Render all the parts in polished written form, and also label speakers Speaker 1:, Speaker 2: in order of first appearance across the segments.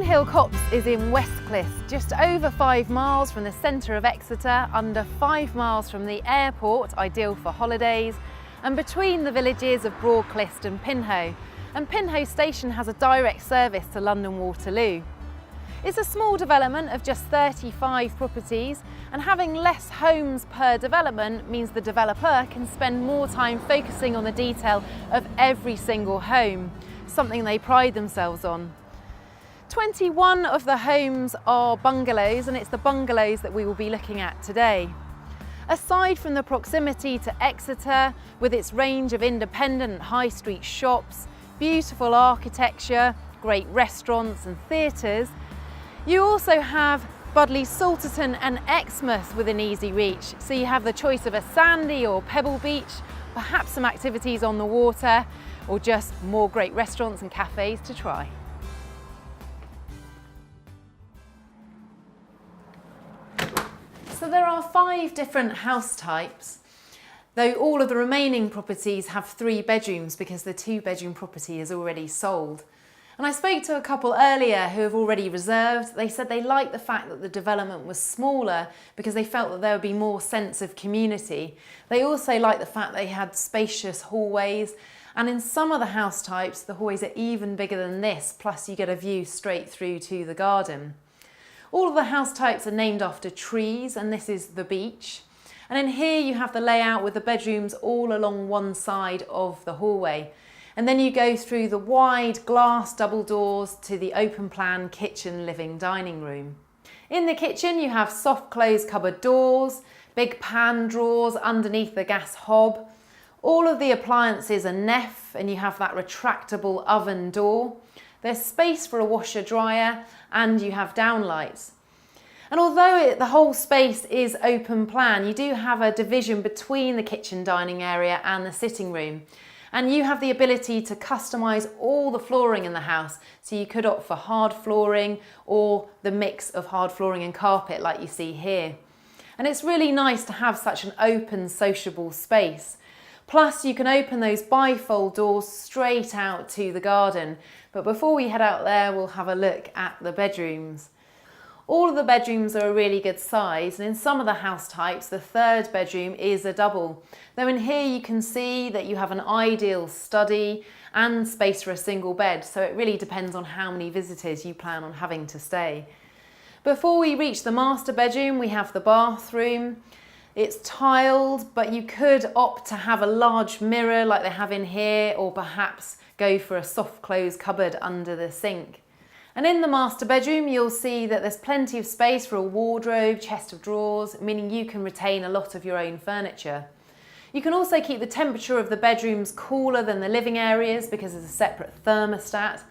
Speaker 1: Moonhill Copse is in Westclyst, just over 5 miles from the centre of Exeter, under 5 miles from the airport, ideal for holidays, and between the villages of Broadclyst and Pinhoe. And Pinhoe station has a direct service to London Waterloo. It's a small development of just 35 properties, and having less homes per development means the developer can spend more time focusing on the detail of every single home, something they pride themselves on. 21 of the homes are bungalows, and it's the bungalows that we will be looking at today. Aside from the proximity to Exeter, with its range of independent high street shops, beautiful architecture, great restaurants and theatres, you also have Budleigh Salterton and Exmouth within easy reach. So you have the choice of a sandy or pebble beach, perhaps some activities on the water, or just more great restaurants and cafes to try. So there are 5 different house types, though all of the remaining properties have 3 bedrooms because the 2-bedroom property is already sold. And I spoke to a couple earlier who have already reserved. They said they liked the fact that the development was smaller because they felt that there would be more sense of community. They also liked the fact they had spacious hallways, and in some of the house types the hallways are even bigger than this, plus you get a view straight through to the garden. All of the house types are named after trees, and this is the beach. And in here you have the layout with the bedrooms all along one side of the hallway. And then you go through the wide glass double doors to the open plan kitchen, living, dining room. In the kitchen you have soft close cupboard doors, big pan drawers underneath the gas hob. All of the appliances are Neff, and you have that retractable oven door. There's space for a washer dryer, and you have downlights. And although the whole space is open plan, you do have a division between the kitchen dining area and the sitting room. And you have the ability to customise all the flooring in the house. So you could opt for hard flooring or the mix of hard flooring and carpet like you see here. And it's really nice to have such an open, sociable space. Plus you can open those bifold doors straight out to the garden. But before we head out there, we'll have a look at the bedrooms. All of the bedrooms are a really good size, and in some of the house types, the 3rd bedroom is a double. Though in here you can see that you have an ideal study and space for a single bed, so it really depends on how many visitors you plan on having to stay. Before we reach the master bedroom, we have the bathroom. It's tiled, but you could opt to have a large mirror like they have in here, or perhaps go for a soft close cupboard under the sink. And in the master bedroom you'll see that there's plenty of space for a wardrobe, chest of drawers, meaning you can retain a lot of your own furniture. You can also keep the temperature of the bedrooms cooler than the living areas because there's a separate thermostat.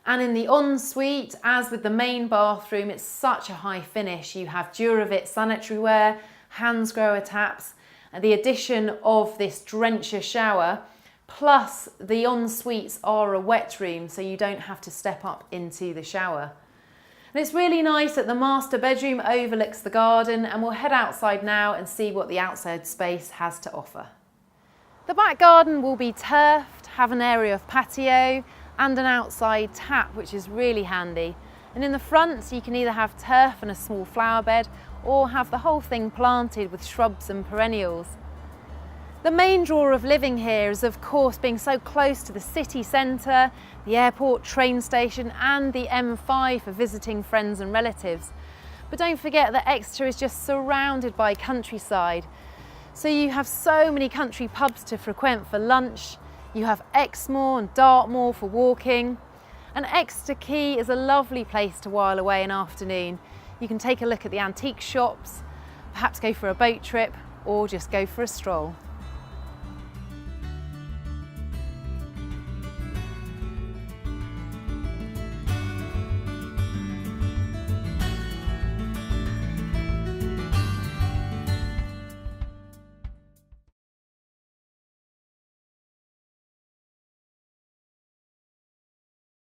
Speaker 1: And in the ensuite, as with the main bathroom, it's such a high finish. You have Duravit sanitary ware, Hansgrohe taps, and the addition of this drencher shower. Plus the en-suites are a wet room, so you don't have to step up into the shower. And it's really nice that the master bedroom overlooks the garden, and we'll head outside now and see what the outside space has to offer. The back garden will be turfed, have an area of patio and an outside tap, which is really handy. And in the front you can either have turf and a small flower bed, or have the whole thing planted with shrubs and perennials. The main draw of living here is of course being so close to the city centre, the airport, train station and the M5 for visiting friends and relatives. But don't forget that Exeter is just surrounded by countryside. So you have so many country pubs to frequent for lunch, you have Exmoor and Dartmoor for walking, and Exeter Quay is a lovely place to while away an afternoon. You can take a look at the antique shops, perhaps go for a boat trip or just go for a stroll.